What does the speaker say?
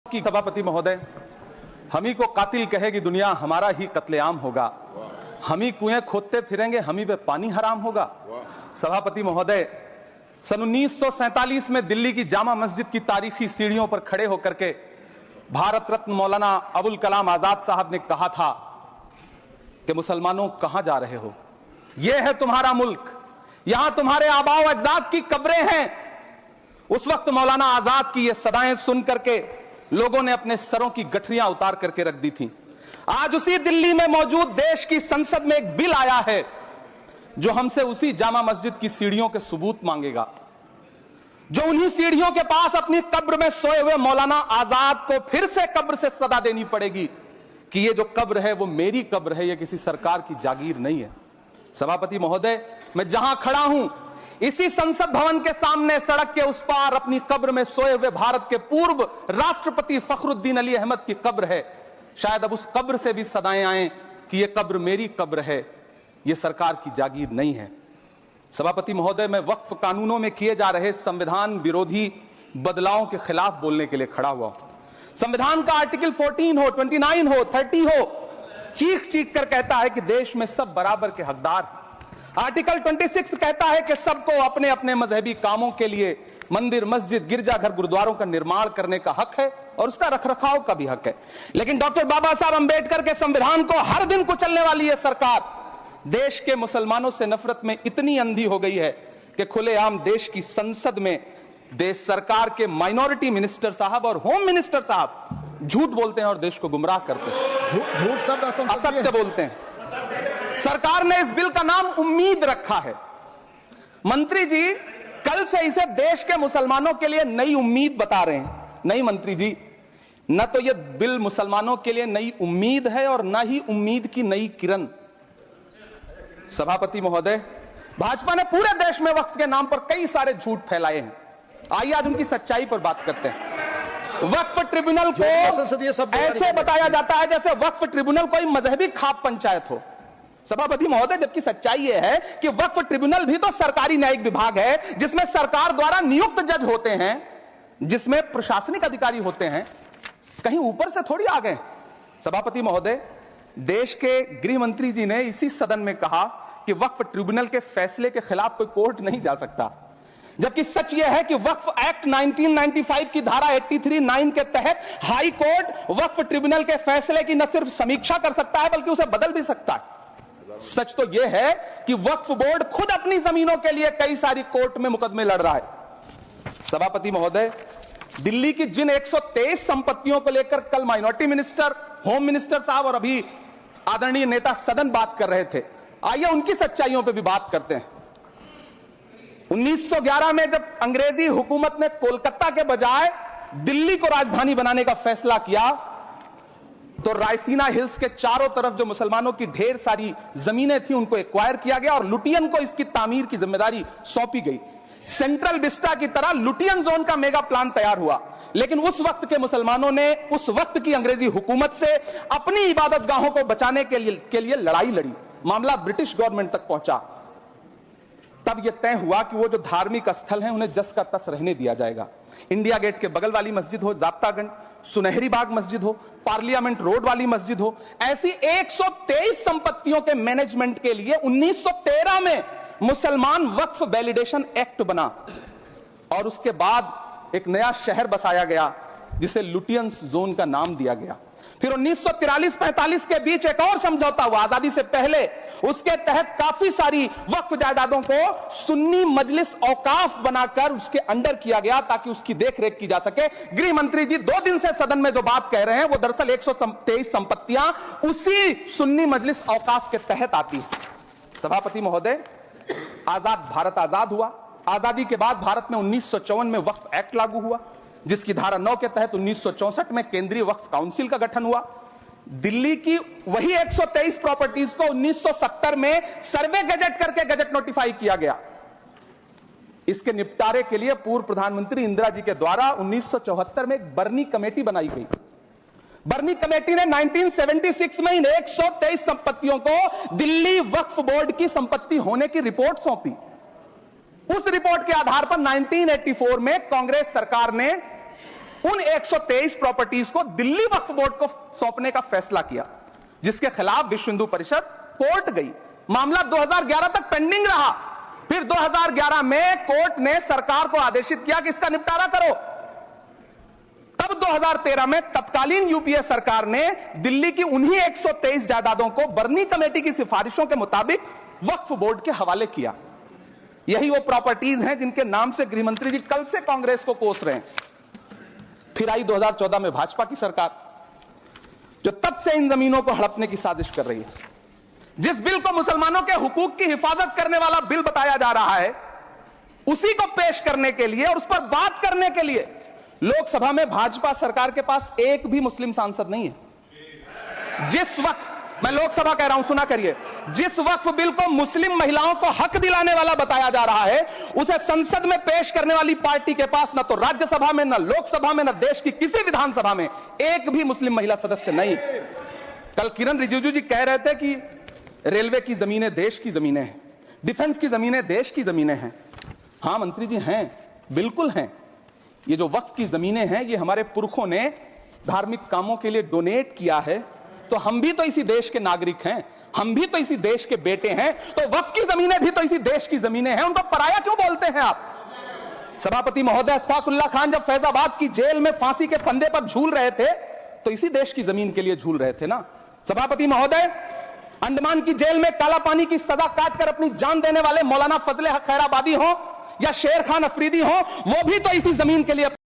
की सभापति महोदय, हम ही को कातिल कहेगी दुनिया, हमारा ही कत्लेआम होगा। हम ही कुएं खोदते फिरेंगे, हम ही पे पानी हराम होगा। सभापति महोदय, सन 1947 में दिल्ली की जामा मस्जिद की तारीखी सीढ़ियों पर खड़े होकर के भारत रत्न मौलाना अबुल कलाम आजाद साहब ने कहा था कि मुसलमानों कहां जा रहे हो, यह है तुम्हारा मुल्क, यहां तुम्हारे आबाओ अजदाद की कब्रें हैं। उस वक्त मौलाना आजाद की ये सदाएं सुन करके लोगों ने अपने सरों की गठरियां उतार करके रख दी थी। आज उसी दिल्ली में मौजूद देश की संसद में एक बिल आया है जो हमसे उसी जामा मस्जिद की सीढ़ियों के सबूत मांगेगा, जो उन्हीं सीढ़ियों के पास अपनी कब्र में सोए हुए मौलाना आजाद को फिर से कब्र से सदा देनी पड़ेगी कि ये जो कब्र है वो मेरी कब्र है, ये किसी सरकार की जागीर नहीं है। सभापति महोदय, मैं जहां खड़ा हूं इसी संसद भवन के सामने सड़क के उस पार अपनी कब्र में सोए हुए भारत के पूर्व राष्ट्रपति फखरुद्दीन अली अहमद की कब्र है। शायद अब उस कब्र से भी सदाएं आए कि यह कब्र मेरी कब्र है, यह सरकार की जागीर नहीं है। सभापति महोदय, मैं वक्फ कानूनों में किए जा रहे संविधान विरोधी बदलावों के खिलाफ बोलने के लिए खड़ा हुआ। संविधान का आर्टिकल 14 हो, 29 हो, 30 हो, चीख चीख कर कहता है कि देश में सब बराबर के हकदार। आर्टिकल 26 कहता है कि सबको अपने अपने मजहबी कामों के लिए मंदिर, मस्जिद, गिरजाघर, गुरुद्वारों का निर्माण करने का हक है और उसका रखरखाव का भी हक है। लेकिन डॉक्टर बाबा साहब अंबेडकर के संविधान को हर दिन कुचलने वाली है सरकार। देश के मुसलमानों से नफरत में इतनी अंधी हो गई है कि खुलेआम देश की संसद में देश सरकार के माइनॉरिटी मिनिस्टर साहब और होम मिनिस्टर साहब झूठ बोलते हैं और देश को गुमराह करते हैं, झूठ शब्द असत्य बोलते हैं। सरकार ने इस बिल का नाम उम्मीद रखा है। मंत्री जी कल से इसे देश के मुसलमानों के लिए नई उम्मीद बता रहे हैं। नहीं मंत्री जी, न तो यह बिल मुसलमानों के लिए नई उम्मीद है और न ही उम्मीद की नई किरण। सभापति महोदय, भाजपा ने पूरे देश में वक्फ के नाम पर कई सारे झूठ फैलाए हैं। आइए आज उनकी सच्चाई पर बात करते हैं। वक्फ ट्रिब्यूनल को ऐसे बताया जाता है जैसे वक्फ ट्रिब्यूनल कोई मजहबी खाप पंचायत हो। सभापति महोदय, जबकि सच्चाई यह है कि वक्फ ट्रिब्यूनल भी तो सरकारी न्यायिक विभाग है जिसमें सरकार द्वारा नियुक्त जज होते हैं, जिसमें प्रशासनिक अधिकारी होते हैं, कहीं ऊपर से थोड़ी आ गए। सभापति महोदय, देश के गृह मंत्री जी ने इसी सदन में कहा कि वक्फ ट्रिब्यूनल के फैसले के खिलाफ कोई कोर्ट नहीं जा सकता, जबकि सच यह है कि वक्फ एक्ट 1995 की धारा 83(9) के तहत हाई कोर्ट वक्फ ट्रिब्यूनल के फैसले की न सिर्फ समीक्षा कर सकता है बल्कि उसे बदल भी सकता है। सच तो यह है कि वक्फ बोर्ड खुद अपनी जमीनों के लिए कई सारी कोर्ट में मुकदमे लड़ रहा है। सभापति महोदय, दिल्ली की जिन 123 संपत्तियों को लेकर कल माइनॉरिटी मिनिस्टर, होम मिनिस्टर साहब और अभी आदरणीय नेता सदन बात कर रहे थे, आइए उनकी सच्चाइयों पे भी बात करते हैं। 1911 में जब अंग्रेजी हुकूमत ने कोलकाता के बजाय दिल्ली को राजधानी बनाने का फैसला किया तो रायसीना हिल्स के चारों तरफ जो मुसलमानों की ढेर सारी जमीनें थी उनको एक्वायर किया गया और लुटियन को इसकी तामीर की जिम्मेदारी सौंपी गई। सेंट्रल विस्टा की तरह लुटियन जोन का मेगा प्लान तैयार हुआ, लेकिन उस वक्त के मुसलमानों ने उस वक्त की अंग्रेजी हुकूमत से अपनी इबादत गाहों को बचाने के लिए लड़ाई लड़ी। मामला ब्रिटिश गवर्नमेंट तक पहुंचा। तब यह तय हुआ कि वो जो धार्मिक स्थल हैं उन्हें जस का तस रहने दिया जाएगा। इंडिया गेट के बगल वाली मस्जिद हो, जाब्तागंज, सुनहरी बाग मस्जिद हो, पार्लियामेंट रोड वाली मस्जिद हो, ऐसी 123 संपत्तियों के मैनेजमेंट के लिए 1913 में मुसलमान वक्फ वैलिडेशन एक्ट बना और उसके बाद एक नया शहर बसाया गया जिसे लुटियंस जोन का नाम दिया गया। फिर 1943-45 के बीच एक और समझौता हुआ आजादी से पहले, उसके तहत काफी सारी वक्फ जायदादों को सुन्नी मजलिस औकाफ बनाकर उसके अंडर किया गया ताकि उसकी देखरेख की जा सके। गृह मंत्री जी 2 दिन से सदन में जो बात कह रहे हैं वो दरअसल 123 संपत्तियां उसी सुन्नी मजलिस औकाफ के तहत आती। सभापति महोदय, आजाद भारत आजाद हुआ। आजादी के बाद भारत में 1954 में वक्फ एक्ट लागू हुआ जिसकी धारा 9 के तहत 1964 में केंद्रीय वक्फ काउंसिल का गठन हुआ। दिल्ली की वही 123 प्रॉपर्टीज को 1970 में सर्वे गजट करके गजट नोटिफाई किया गया। इसके निपटारे के लिए पूर्व प्रधानमंत्री इंदिरा जी के द्वारा 1974 में एक बर्नी कमेटी बनाई गई। बर्नी कमेटी ने 1976 में इन 123 संपत्तियों को दिल्ली वक्फ बोर्ड की संपत्ति होने की रिपोर्ट सौंपी। उस रिपोर्ट के आधार पर 1984 में कांग्रेस सरकार ने उन 123 प्रॉपर्टीज को दिल्ली वक्फ बोर्ड को सौंपने का फैसला किया, जिसके खिलाफ विश्व हिंदू परिषद कोर्ट गई। मामला 2011 तक पेंडिंग रहा। फिर 2011 में कोर्ट ने सरकार को आदेशित किया कि इसका निपटारा करो। तब 2013 में तत्कालीन यूपीए सरकार ने दिल्ली की उन्हीं 123 जायदादों को बर्नी कमेटी की सिफारिशों के मुताबिक वक्फ बोर्ड के हवाले किया। यही वो प्रॉपर्टीज हैं जिनके नाम से गृहमंत्री जी कल से कांग्रेस को कोस रहे हैं। फिर आई 2014 में भाजपा की सरकार, जो तब से इन जमीनों को हड़पने की साजिश कर रही है। जिस बिल को मुसलमानों के हुकूक की हिफाजत करने वाला बिल बताया जा रहा है, उसी को पेश करने के लिए और उस पर बात करने के लिए लोकसभा में भाजपा सरकार के पास एक भी मुस्लिम सांसद नहीं है। जिस वक्त, मैं लोकसभा कह रहा हूं, सुना करिए, जिस वक्फ बिल को मुस्लिम महिलाओं को हक दिलाने वाला बताया जा रहा है, उसे संसद में पेश करने वाली पार्टी के पास न तो राज्यसभा में, न लोकसभा में, न देश की किसी विधानसभा में एक भी मुस्लिम महिला सदस्य नहीं। कल किरण रिजिजू जी कह रहे थे कि रेलवे की जमीनें देश की जमीनें हैं, डिफेंस की जमीनें देश की जमीनें हैं। हां मंत्री जी, हैं, बिल्कुल हैं। ये जो वक्फ की जमीनें हैं, ये हमारे पुरखों ने धार्मिक कामों के लिए डोनेट किया है। तो हम भी तो इसी देश के नागरिक हैं, हम भी तो इसी देश के बेटे हैं, तो वक्फ की जमीनें भी तो इसी देश की जमीनें हैं। उनको पराया क्यों बोलते हैं आप? सभापति महोदय अशफाकुल्लाह खान जब फैजाबाद की जेल में फांसी के फंदे पर झूल रहे थे, तो इसी देश की जमीन के लिए झूल रहे थे ना। सभापति महोदय, अंडमान की जेल में काला पानी की सजा काटकर अपनी जान देने वाले मौलाना फजले हक खैराबादी हो या शेर खान अफरीदी हो, वो भी तो इसी जमीन के लिए